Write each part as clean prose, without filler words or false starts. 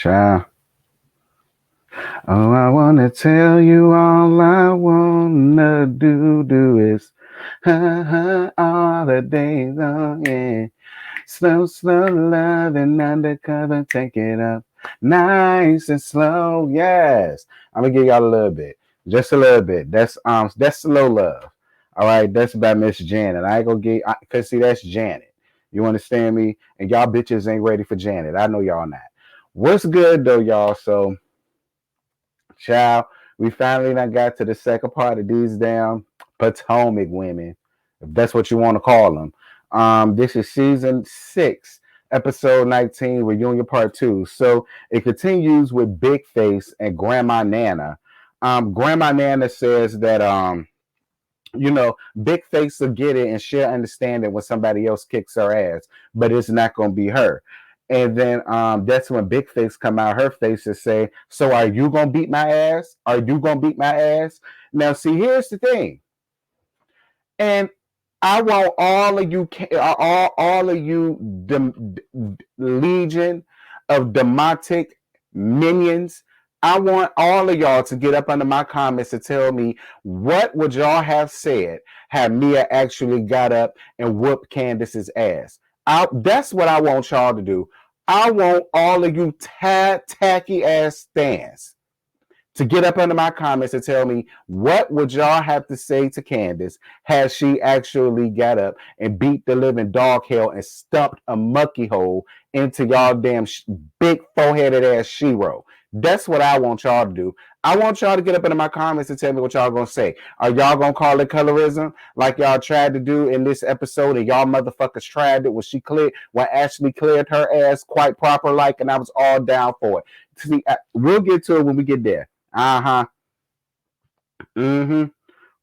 Child. Oh, I wanna tell you all I wanna do is all the days on, yeah. Slow love and undercover, take it up nice and slow. Yes, I'm gonna give y'all a little bit, just a little bit. That's slow love. All right, that's by Miss Janet. I ain't gonna get, cause see that's Janet. You understand me? And y'all bitches ain't ready for Janet. I know y'all not. What's good though, y'all? So, child, we finally done got to the second part of these damn Potomac women, if that's what you want to call them. This is season 6, episode 19, reunion part 2. So it continues with Big Face and Grandma Nana. Grandma Nana says that Big Face will get it and she'll understand it when somebody else kicks her ass, but it's not gonna be her. And then that's when Big Face come out her face and say, "So are you gonna beat my ass? Are you gonna beat my ass?" Now, see, here's the thing, and I want all of you, all of you, legion of demotic minions. I want all of y'all to get up under my comments and tell me what would y'all have said had Mia actually got up and whooped Candace's ass. That's what I want y'all to do. I want all of you tacky ass stands to get up under my comments and tell me what would y'all have to say to Candace had she actually got up and beat the living dog hell and stumped a mucky hole into y'all damn big four-headed ass shero. That's what I want y'all to do. I want y'all to get up into my comments and tell me what y'all gonna say. Are y'all gonna call it colorism like y'all tried to do in this episode and y'all motherfuckers tried it when Ashley cleared her ass quite proper like, and I was all down for it. See, we'll get to it when we get there. Uh-huh. Mm-hmm.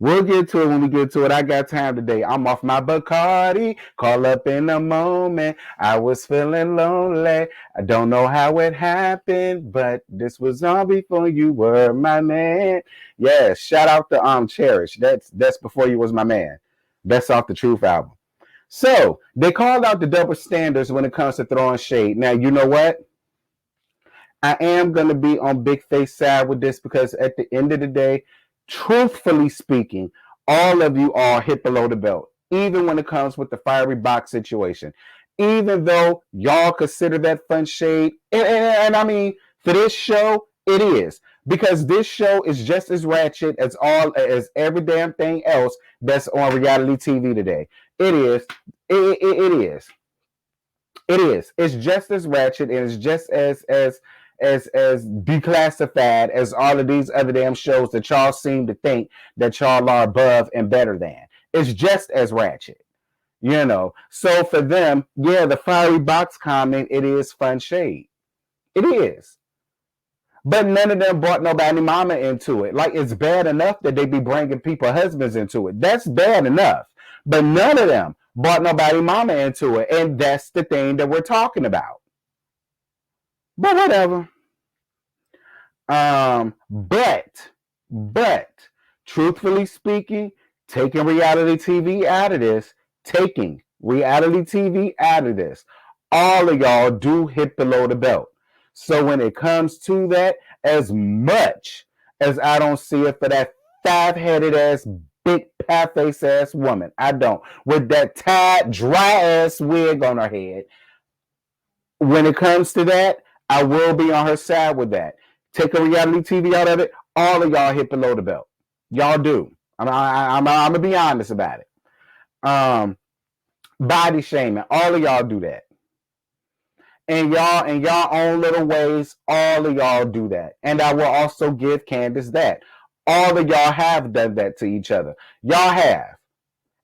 We'll get to it when we get to it. I got time today. I'm off my Bacardi. Call up in a moment. I was feeling lonely. I don't know how it happened, but this was all before you were my man. Yeah, shout out to Cherish. That's before you was my man. That's off the Truth album. So they called out the double standards when it comes to throwing shade. Now, you know what? I am going to be on Big Face side with this because at the end of the day, truthfully speaking, all of you are hit below the belt, even when it comes with the fiery box situation. Even though y'all consider that fun shade, and I mean, for this show, it is. Because this show is just as ratchet as every damn thing else that's on reality TV today. It is. It is. It is. It's just as ratchet and it's just as declassified as all of these other damn shows that y'all seem to think that y'all are above and better than. It's just as ratchet, you know. So for them, yeah, the fiery box comment, it is fun shade. It is. But none of them brought nobody mama into it. Like, it's bad enough that they be bringing people husbands into it. That's bad enough. But none of them brought nobody mama into it. And that's the thing that we're talking about. But whatever. But truthfully speaking, taking reality TV out of this, all of y'all do hit below the belt. So when it comes to that, as much as I don't see it for that five-headed ass, big pie-face ass woman, I don't. With that tied, dry ass wig on her head, when it comes to that, I will be on her side with that. Take a reality TV out of it, all of y'all hit below the belt. Y'all do. I'm gonna be honest about it. Body shaming, all of y'all do that. And y'all, in y'all own little ways, all of y'all do that. And I will also give Candace that. All of y'all have done that to each other. Y'all have.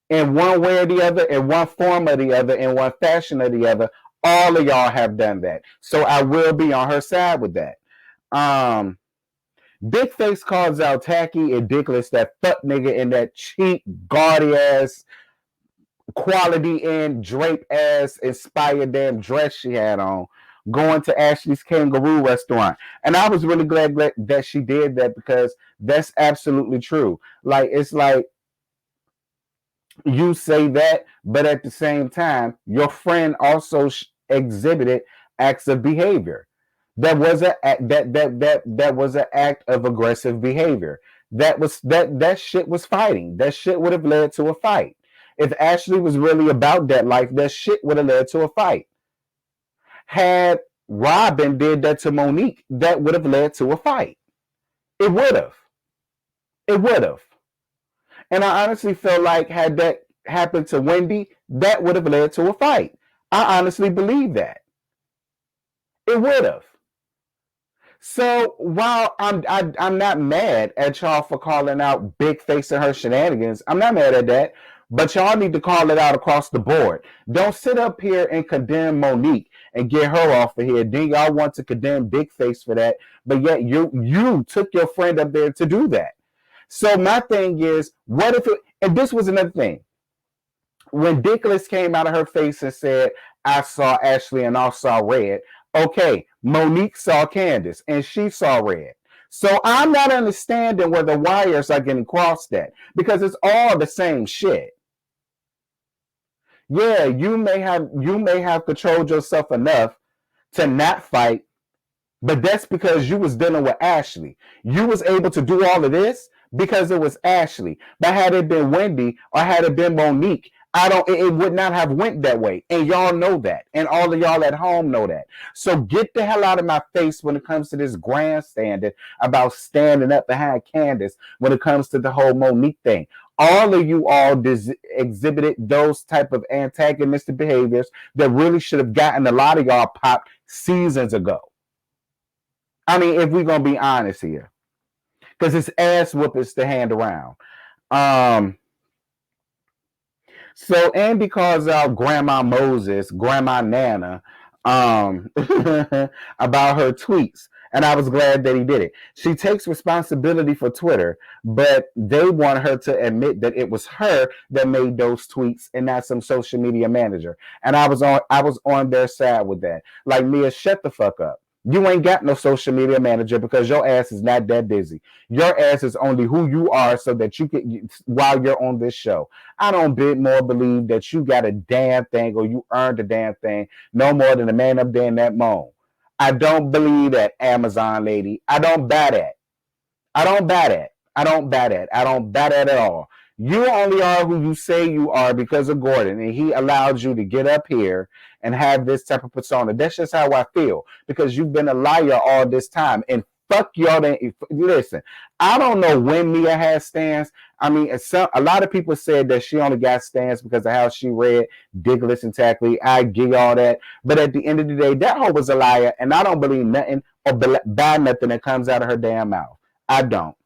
In one way or the other, in one form or the other, in one fashion or the other, all of y'all have done that. So I will be on her side with that. Big Face calls out tacky and dickless, that fuck nigga in that cheap, gaudy ass, quality in drape ass inspired damn dress she had on, going to Ashley's Kangaroo restaurant. And I was really glad that she did that because that's absolutely true. Like, it's like, you say that, but at the same time, your friend also exhibited acts of behavior. That was that was an act of aggressive behavior. That shit was fighting. That shit would have led to a fight. If Ashley was really about that life, that shit would have led to a fight. Had Robin did that to Monique, that would have led to a fight. It would have. It would have. And I honestly feel like had that happened to Wendy, that would have led to a fight. I honestly believe that. It would have. So while I'm not mad at y'all for calling out Big Face and her shenanigans, I'm not mad at that. But y'all need to call it out across the board. Don't sit up here and condemn Monique and get her off of here. Then y'all want to condemn Big Face for that, but yet you took your friend up there to do that. So my thing is, what if it? And this was another thing. When Dickless came out of her face and said, "I saw Ashley and I saw red." Okay, Monique saw Candace and she saw red. So I'm not understanding where the wires are getting crossed at, because it's all the same shit. Yeah, you may have controlled yourself enough to not fight, but that's because you was dealing with Ashley. You was able to do all of this because it was Ashley. But had it been Wendy or had it been Monique, it would not have went that way. And y'all know that. And all of y'all at home know that. So get the hell out of my face when it comes to this grandstanding about standing up behind Candace when it comes to the whole Monique thing. All of you all exhibited those type of antagonistic behaviors that really should have gotten a lot of y'all popped seasons ago. I mean, if we're going to be honest here. Because it's ass whoopers to hand around. So Andy calls out Grandma Moses, Grandma Nana, about her tweets. And I was glad that he did it. She takes responsibility for Twitter, but they want her to admit that it was her that made those tweets and not some social media manager. And I was on their side with that. Like, Mia, shut the fuck up. You ain't got no social media manager because your ass is not that busy. Your ass is only who you are so that you can, while you're on this show. I don't believe that you got a damn thing or you earned a damn thing no more than a man up there in that moan. I don't believe that, Amazon lady. I don't buy that. I don't buy that. I don't buy that. I don't buy that at all. You only are who you say you are because of Gordon, and he allowed you to get up here and have this type of persona. That's just how I feel, because you've been a liar all this time. And fuck y'all. Listen, I don't know when Mia has stands. I mean, a lot of people said that she only got stands because of how she read Dickless and Tackley. I get all that. But at the end of the day, that hoe was a liar, and I don't believe nothing or buy nothing that comes out of her damn mouth. I don't.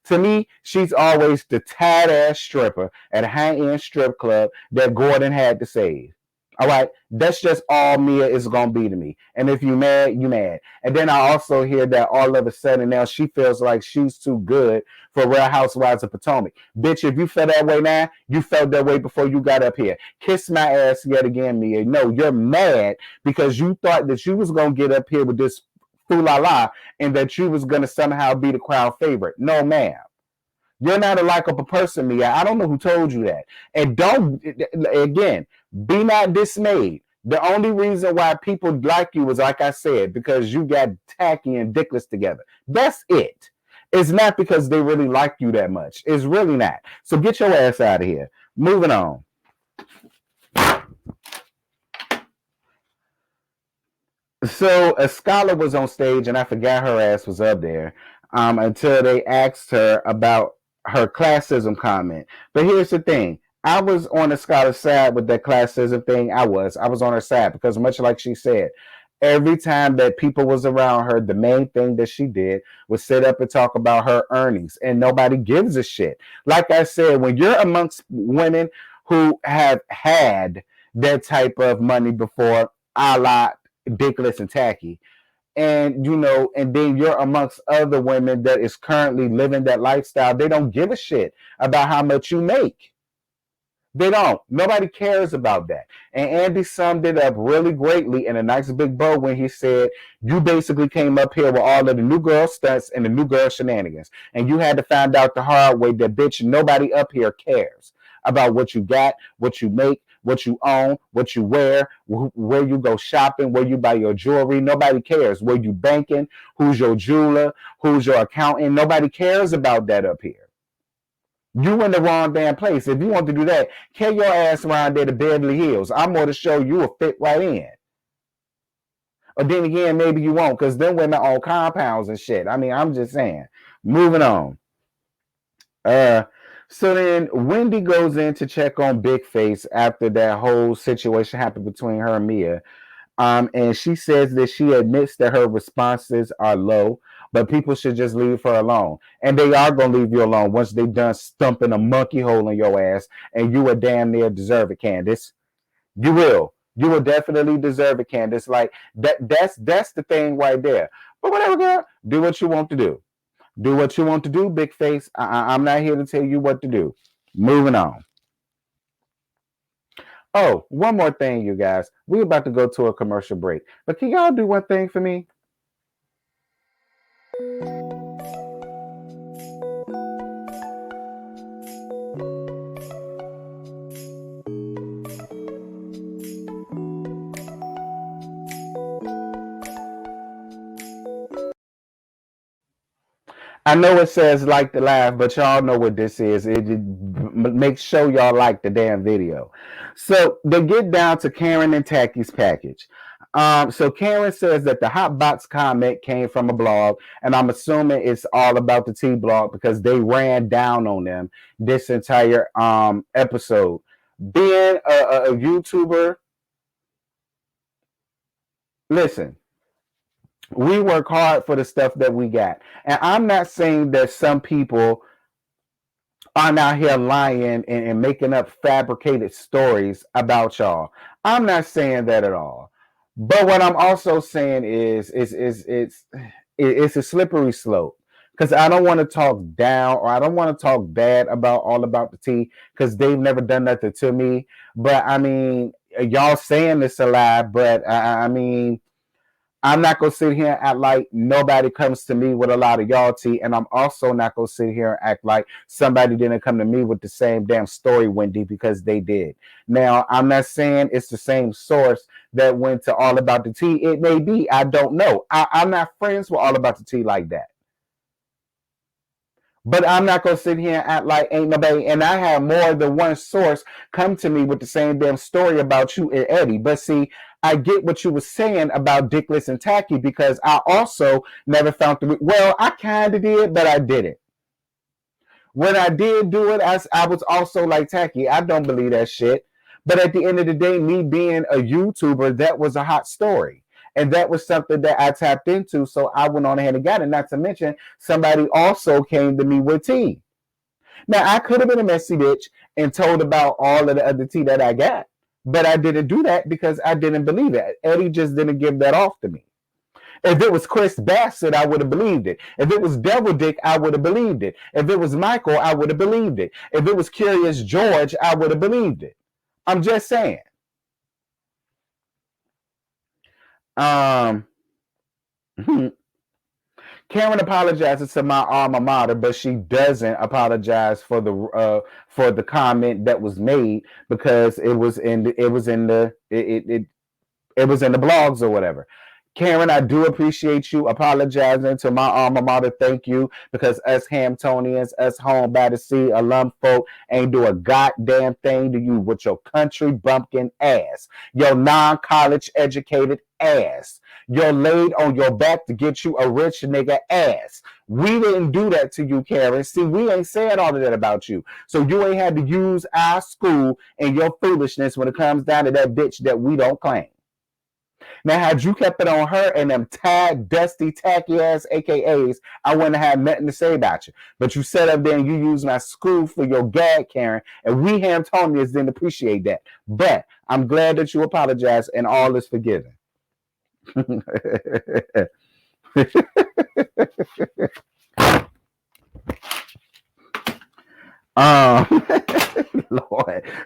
To me, she's always the tight ass stripper at a high-end strip club that Gordon had to save. All right, that's just all Mia is gonna be to me. And if you mad, you mad. And then I also hear that all of a sudden now she feels like she's too good for Real Housewives of Potomac. Bitch, if you felt that way now, you felt that way before you got up here. Kiss my ass yet again, Mia. No, you're mad because you thought that you was gonna get up here with this foo-la-la and that you was going to somehow be the crowd favorite. No, ma'am. You're not a likable person, Mia. I don't know who told you that. And don't, again, be not dismayed. The only reason why people like you is, like I said, because you got Tacky and Dickless together. That's it. It's not because they really like you that much. It's really not. So get your ass out of here. Moving on. So a scholar was on stage, and I forgot her ass was up there until they asked her about her classism comment. But here's the thing. I was on the scholar's side with that classism thing. I was on her side because, much like she said, every time that people was around her, the main thing that she did was sit up and talk about her earnings, and nobody gives a shit. Like I said, when you're amongst women who have had that type of money before, a la Dickless and Tacky, and and then you're amongst other women that is currently living that lifestyle, they don't give a shit about how much you make. They don't. Nobody cares about that. And Andy summed it up really greatly in a nice big bow when he said, you basically came up here with all of the new girl stunts and the new girl shenanigans, and you had to find out the hard way that, bitch, nobody up here cares about what you got, what you make, what you own, what you wear, where you go shopping, where you buy your jewelry. Nobody cares. Where you banking, who's your jeweler, who's your accountant. Nobody cares about that up here. You in the wrong damn place. If you want to do that, carry your ass around there to Beverly Hills. I'm going to show you will fit right in. Or then again, maybe you won't, because them women own compounds and shit. I mean, I'm just saying. Moving on. So then Wendy goes in to check on Big Face after that whole situation happened between her and Mia. And she says that she admits that her responses are low, but people should just leave her alone. And they are going to leave you alone once they done stumping a monkey hole in your ass, and you will damn near deserve it, Candace. You will. You will definitely deserve it, Candace. Like that's the thing right there. But whatever, girl, do what you want to do. Do what you want to do, Big Face. I'm not here to tell you what to do. Moving on. Oh, one more thing, you guys. We're about to go to a commercial break. But can y'all do one thing for me? I know it says like to laugh, but y'all know what this is. It makes sure y'all like the damn video. So they get down to Karen and Tacky's package. So Karen says that the hot box comment came from a blog, and I'm assuming it's all about the T blog because they ran down on them this entire episode. Being a YouTuber, listen, we work hard for the stuff that we got. And I'm not saying that some people are out here lying and making up fabricated stories about y'all. I'm not saying that at all. But what I'm also saying is it's a slippery slope. Because I don't want to talk down or I don't want to talk bad about All About the Tea because they've never done nothing to me. But I mean, y'all saying this a lie, but I mean, I'm not going to sit here and act like nobody comes to me with a lot of y'all tea. And I'm also not going to sit here and act like somebody didn't come to me with the same damn story, Wendy, because they did. Now, I'm not saying it's the same source that went to All About the Tea. It may be. I don't know. I'm not friends with All About the Tea like that. But I'm not going to sit here and act like ain't nobody. And I have more than one source come to me with the same damn story about you and Eddie. But see, I get what you were saying about Dickless and Tacky because I also never found the. Well, I kind of did, but I didn't. When I did do it, I was also like Tacky. I don't believe that shit. But at the end of the day, me being a YouTuber, that was a hot story. And that was something that I tapped into. So I went on ahead and got it. Not to mention, somebody also came to me with tea. Now, I could have been a messy bitch and told about all of the other tea that I got. But I didn't do that because I didn't believe it. Eddie just didn't give that off to me. If it was Chris Bassett, I would have believed it. If it was Devil Dick, I would have believed it. If it was Michael, I would have believed it. If it was Curious George, I would have believed it. I'm just saying. Karen apologizes to my alma mater, but she doesn't apologize for the comment that was made because it was in the blogs or whatever. Karen, I do appreciate you apologizing to my alma mater. Thank you, because us Hamptonians, us home by the sea alum folk ain't do a goddamn thing to you with your country bumpkin ass, your non-college educated ass, your laid on your back to get you a rich nigga ass. We didn't do that to you, Karen. See, we ain't said all of that about you. So you ain't had to use our school and your foolishness when it comes down to that bitch that we don't claim. Now, had you kept it on her and them tag, dusty, tacky ass AKAs, I wouldn't have nothing to say about you. But you sat up there and you used my school for your gag, Karen, and we Hamptonians didn't appreciate that. But I'm glad that you apologized and all is forgiven. Lord,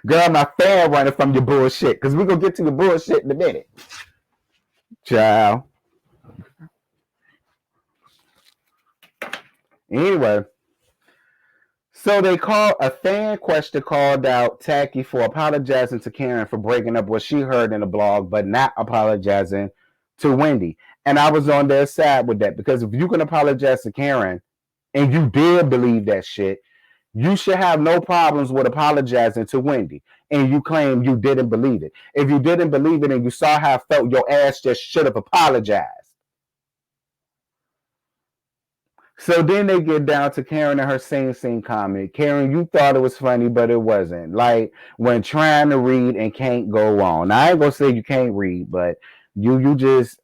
girl, my fan running from your bullshit because we're gonna get to your bullshit in a minute. Child. Anyway, So they called a fan question called out Tacky for apologizing to Karen for breaking up what she heard in the blog, but not apologizing to Wendy. And I was on their side with that because if you can apologize to Karen and you did believe that shit, you should have no problems with apologizing to Wendy. And you claim you didn't believe it. If you didn't believe it and you saw how I felt, your ass just should have apologized. So then they get down to Karen and her scene comment. Karen, you thought it was funny, but it wasn't. Like when trying to read and can't go on. Now, I ain't gonna say you can't read, but you just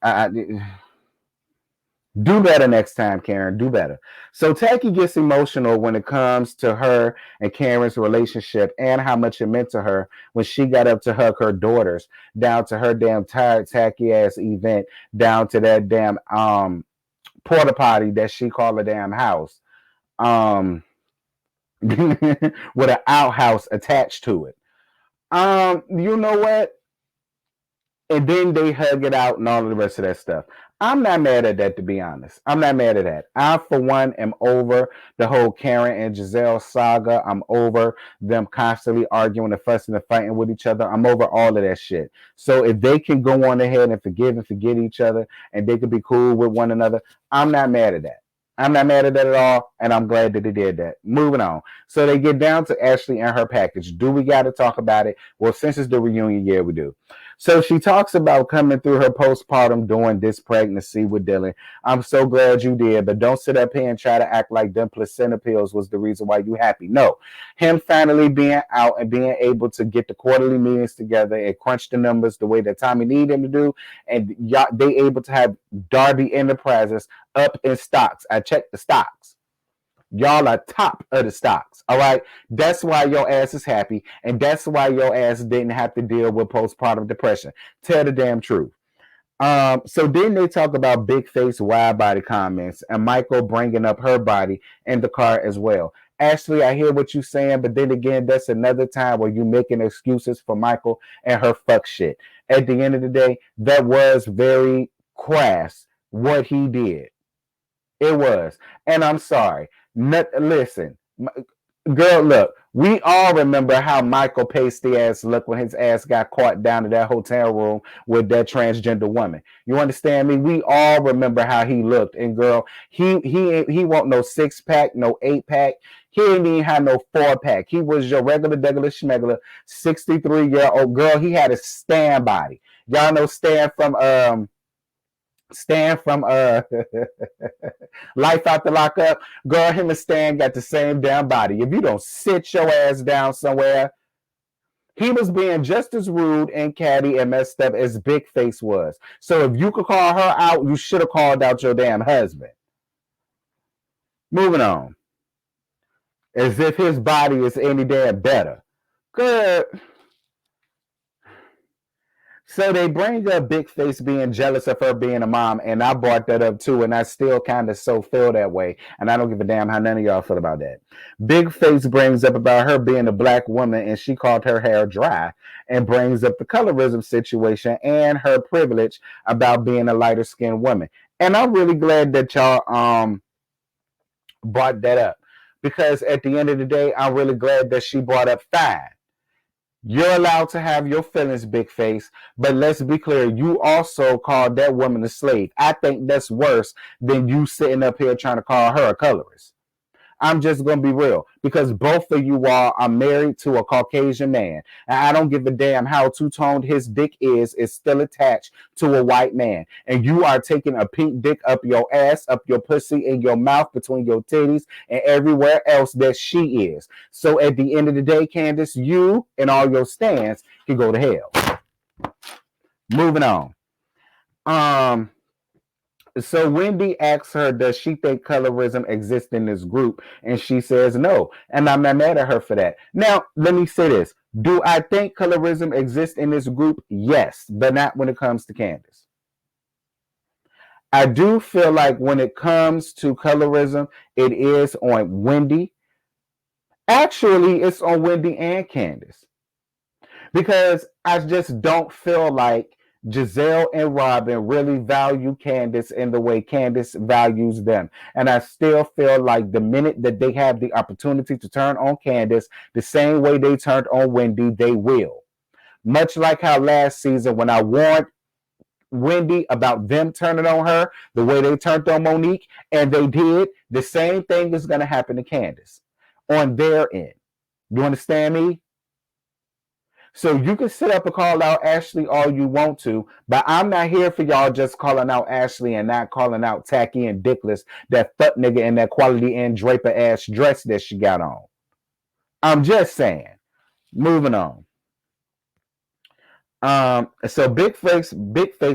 do better next time, Karen. Do better. So Tacky gets emotional when it comes to her and Karen's relationship and how much it meant to her when she got up to hug her daughters down to her damn tired tacky ass event, down to that damn porta potty that she called a damn house. With an outhouse attached to it. You know what? And then they hug it out and all of the rest of that stuff. I'm not mad at that, to be honest. I'm not mad at that. I, for one, am over the whole Karen and Giselle saga. I'm over them constantly arguing and fussing and fighting with each other. I'm over all of that shit. So if they can go on ahead and forgive and forget each other and they can be cool with one another, I'm not mad at that. I'm not mad at that at all, and I'm glad that they did that. Moving on. So they get down to Ashley and her package. Do we got to talk about it? Well, since it's the reunion, yeah, we do. So she talks about coming through her postpartum during this pregnancy with Dylan. I'm so glad you did, but don't sit up here and try to act like them placenta pills was the reason why you happy. No, him finally being out and being able to get the quarterly meetings together and crunch the numbers the way that Tommy needed him to do, and they able to have Darby Enterprises up in stocks. I checked the stocks. Y'all are top of the stocks. All right. That's why your ass is happy. And that's why your ass didn't have to deal with postpartum depression. Tell the damn truth. So then they talk about big face, wide body comments and Michael bringing up her body in the car as well. Ashley, I hear what you're saying, but then again, that's another time where you're making excuses for Michael and her fuck shit. At the end of the day, that was very crass what he did. It was. And I'm sorry. Listen, girl, look, we all remember how Michael pasty ass looked when his ass got caught down to that hotel room with that transgender woman. You understand me? We all remember how he looked. And girl, he won't no 6-pack, no 8-pack. He didn't even have no 4-pack. He was your regular schmegular 63-year-old girl. He had a Stan body. Y'all know Stan from Life Out the Lockup. Girl, him and Stan got the same damn body. If you don't sit your ass down somewhere, he was being just as rude and catty and messed up as Big Face was. So if you could call her out, you should have called out your damn husband. Moving on. As if his body is any damn better. Good. So they bring up Big Face being jealous of her being a mom, and I brought that up too, and I still kind of so feel that way, and I don't give a damn how none of y'all feel about that. Big Face brings up about her being a black woman, and she called her hair dry, and brings up the colorism situation and her privilege about being a lighter skinned woman. And I'm really glad that y'all brought that up, because at the end of the day, I'm really glad that she brought up fine. You're allowed to have your feelings, Big Face, but let's be clear, you also called that woman a slave. I think that's worse than you sitting up here trying to call her a colorist. I'm just going to be real, because both of you all are married to a Caucasian man. And I don't give a damn how two-toned his dick is still attached to a white man. And you are taking a pink dick up your ass, up your pussy, in your mouth, between your titties, and everywhere else that she is. So at the end of the day, Candace, you and all your stands can go to hell. Moving on. So Wendy asks her, does she think colorism exists in this group? And she says no. And I'm not mad at her for that. Now, let me say this. Do I think colorism exists in this group? Yes, but not when it comes to Candace. I do feel like when it comes to colorism, it is on Wendy. Actually, it's on Wendy and Candace. Because I just don't feel like Giselle and Robin really value Candace in the way Candace values them. And I still feel like the minute that they have the opportunity to turn on Candace the same way they turned on Wendy, they will. Much like how last season, when I warned Wendy about them turning on her the way they turned on Monique, and they did, the same thing is going to happen to Candace on their end. You understand me? So you can sit up and call out Ashley all you want to, but I'm not here for y'all just calling out Ashley and not calling out Tacky and Dickless, that fuck nigga in that Quality Inn Draper ass dress that she got on. I'm just saying. Moving on. So Big Face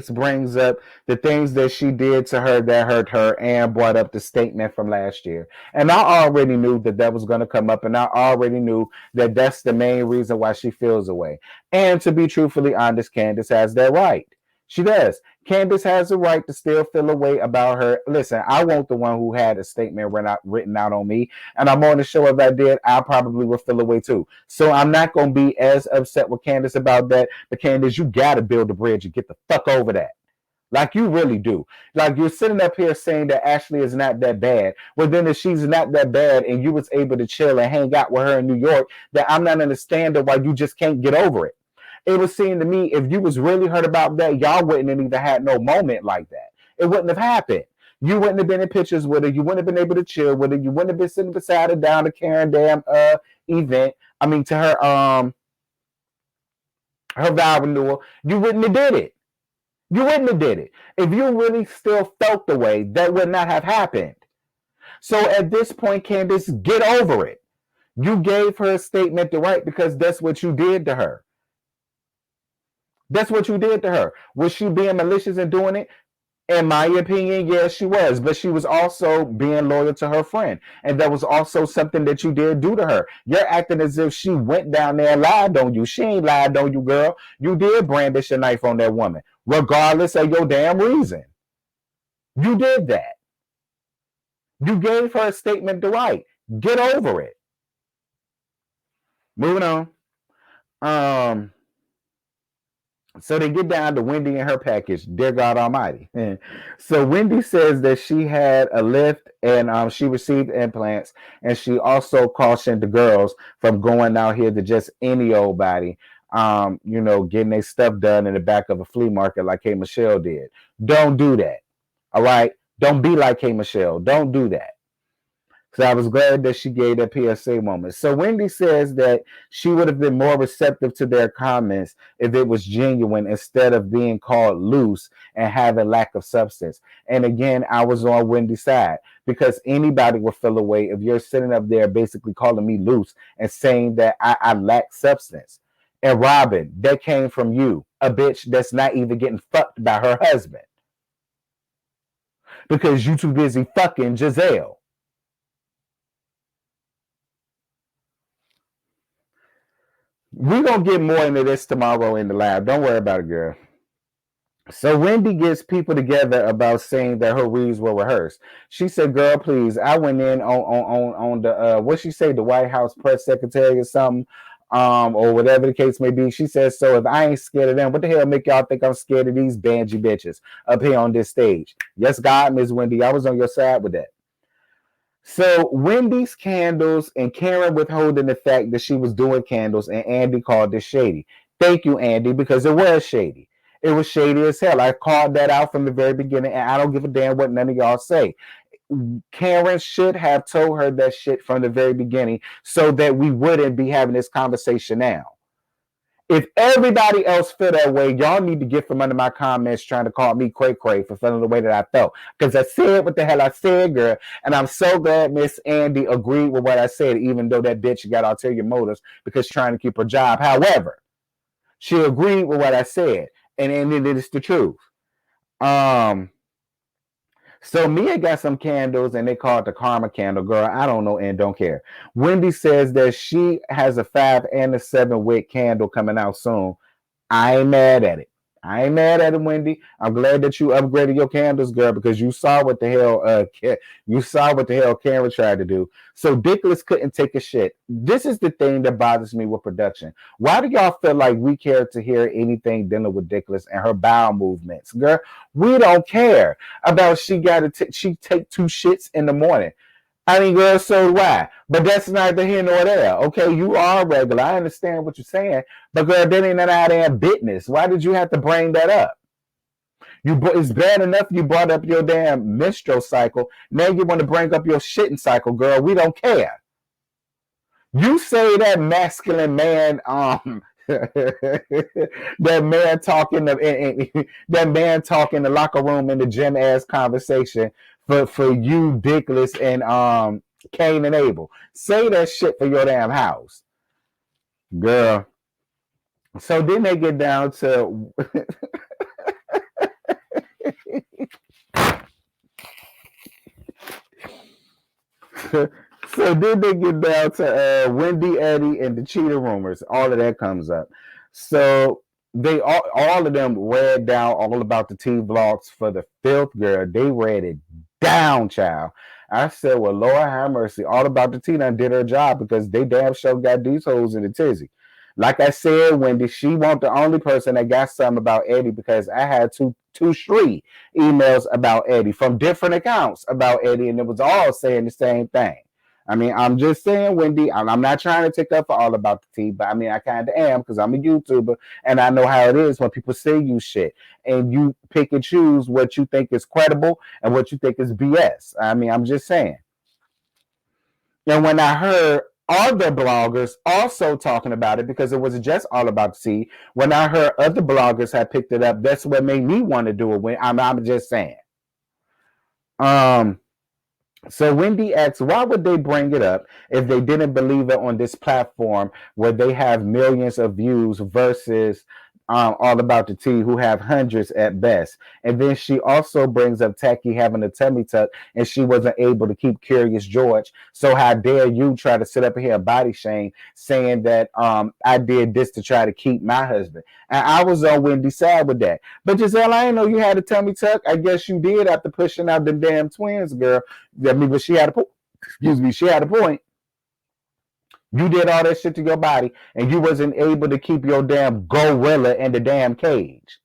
brings up the things that she did to her that hurt her, and brought up the statement from last year. And I already knew that that was going to come up, and I already knew that that's the main reason why she feels away. And to be truthfully honest, Candace has that right. She does. Candace has a right to still feel a way about her. Listen, I won't the one who had a statement written out on me, and I'm on the show. If I did, I probably would feel a way too. So I'm not going to be as upset with Candace about that. But Candace, you got to build a bridge and get the fuck over that. Like you really do. Like you're sitting up here saying that Ashley is not that bad. Well, then if she's not that bad and you was able to chill and hang out with her in New York, that I'm not understanding why you just can't get over it. It would seem to me if you was really hurt about that, y'all wouldn't have even had no moment like that. It wouldn't have happened. You wouldn't have been in pictures with her. You wouldn't have been able to chill with her. You wouldn't have been sitting beside her down the Karen Dam event. I mean, to her vow renewal. You wouldn't have did it. You wouldn't have did it. If you really still felt the way, that would not have happened. So at this point, Candace, get over it. You gave her a statement to write because that's what you did to her. That's what you did to her. Was she being malicious and doing it? In my opinion, yes, she was. But she was also being loyal to her friend. And that was also something that you did do to her. You're acting as if she went down there and lied on you. She ain't lied on you, girl. You did brandish a knife on that woman, regardless of your damn reason. You did that. You gave her a statement to write. Get over it. Moving on. So they get down to Wendy and her package. Dear God Almighty. So Wendy says that she had a lift and she received implants, and she also cautioned the girls from going out here to just any old body, getting their stuff done in the back of a flea market like K. Michelle did. Don't do that. All right? Don't be like K. Michelle. Don't do that. So I was glad that she gave that PSA moment. So Wendy says that she would have been more receptive to their comments if it was genuine instead of being called loose and having lack of substance. And again, I was on Wendy's side because anybody would feel away if you're sitting up there basically calling me loose and saying that I lack substance. And Robin, that came from you, a bitch that's not even getting fucked by her husband because you too busy fucking Giselle. We're going to get more into this tomorrow in the lab. Don't worry about it, girl. So Wendy gets people together about saying that her reads were rehearsed. She said, girl, please, I went in on the, what she say, the White House press secretary or something, or whatever the case may be. She says, so if I ain't scared of them, what the hell make y'all think I'm scared of these bangy bitches up here on this stage? Yes, God, Miss Wendy, I was on your side with that. So Wendy's candles and Karen withholding the fact that she was doing candles, and Andy called this shady. Thank you, Andy, because it was shady. It was shady as hell. I called that out from the very beginning, and I don't give a damn what none of y'all say. Karen should have told her that shit from the very beginning so that we wouldn't be having this conversation now. If everybody else feel that way, y'all need to get from under my comments trying to call me cray-cray for feeling the way that I felt. Because I said what the hell I said, girl. And I'm so glad Miss Andy agreed with what I said, even though that bitch got ulterior motives because she's trying to keep her job. However, she agreed with what I said. And it is the truth. So Mia got some candles and they call it the Karma candle. Girl, I don't know and don't care. Wendy says that she has a 5 and a 7 wick candle coming out soon. I ain't mad at it. I ain't mad at it, Wendy. I'm glad that you upgraded your candles, girl, because you saw what the hell Karen tried to do. So Dickless couldn't take a shit. This is the thing that bothers me with production. Why do y'all feel like we care to hear anything dealing with Dickless and her bowel movements, girl? We don't care about she take two shits in the morning. I mean, girl, so why? But that's neither here nor there. Okay, you are regular. I understand what you're saying, but girl, that ain't none of our damn business. Why did you have to bring that up? It's bad enough you brought up your damn menstrual cycle. Now you want to bring up your shitting cycle, girl. We don't care. You say that masculine man, that man talking that man talk in the locker room in the gym ass conversation for you, Dickless, and Cain and Abel. Say that shit for your damn house, girl. So then they get down to so then they get down to Wendy, Eddie, and the cheater rumors. All of that comes up. So they all of them read down all about the T vlogs for the filth, girl. They read it down, child. I said, well, Lord have mercy. All about the T done did her job because they damn sure got these hoes in the tizzy. Like I said, Wendy, she wasn't the only person that got something about Eddie because I had two street emails about Eddie from different accounts about Eddie, and it was all saying the same thing. I mean, I'm just saying, Wendy, I'm not trying to take up for all about the tea, but I mean, I kind of am because I'm a YouTuber and I know how it is when people say you shit and you pick and choose what you think is credible and what you think is BS. I mean, I'm just saying. And when I heard other bloggers also talking about it, because it wasn't just all about the tea, when I heard other bloggers had picked it up, that's what made me want to do it. When I'm just saying. So Wendy asks, why would they bring it up if they didn't believe it on this platform where they have millions of views versus All About the Tea, who have hundreds at best? And then she also brings up Tacky having a tummy tuck and she wasn't able to keep Curious George. So how dare you try to sit up here and body shame saying that I did this to try to keep my husband. And I was on Wendy's side with that. But Giselle, I didn't know you had a tummy tuck. I guess you did after pushing out them damn twins, girl. I mean, but she had a point. Excuse me, she had a point. You did all that shit to your body, and you wasn't able to keep your damn gorilla in the damn cage.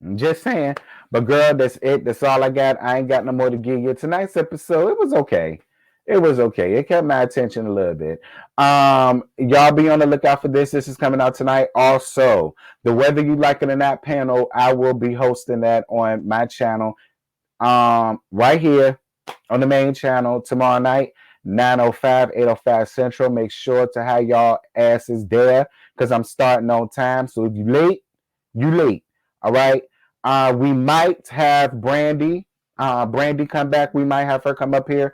I'm just saying. But girl, that's it. That's all I got. I ain't got no more to give you. Tonight's episode, it was okay. It was okay. It kept my attention a little bit. Y'all be on the lookout for this. This is coming out tonight. Also, the Whether You Like It or Not panel, I will be hosting that on my channel. Right here on the main channel tomorrow night, 9:05, 8:05 Central. Make sure to have y'all asses there because I'm starting on time. So if you late, you late. All right. We might have Brandy come back. We might have her come up here.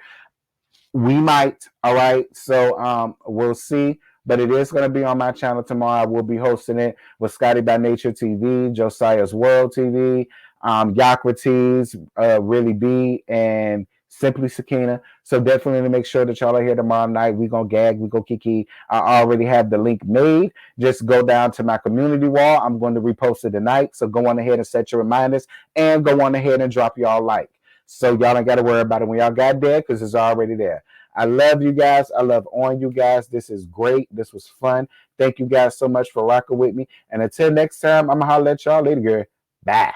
We might. All right. So we'll see. But it is going to be on my channel tomorrow. I will be hosting it with Scotty by Nature TV, Josiah's World TV, Yocrates, Really B, and Simply Sakina. So definitely make sure that y'all are here tomorrow night. We gonna gag, we go kiki. I already have the link made. Just go down to my community wall. I'm going to repost it tonight. So go on ahead and set your reminders and go on ahead and drop y'all like. So y'all don't gotta worry about it when y'all got there because it's already there. I love you guys. I love on you guys. This is great. This was fun. Thank you guys so much for rocking with me. And until next time, I'm gonna holler at y'all later, girl. Bye.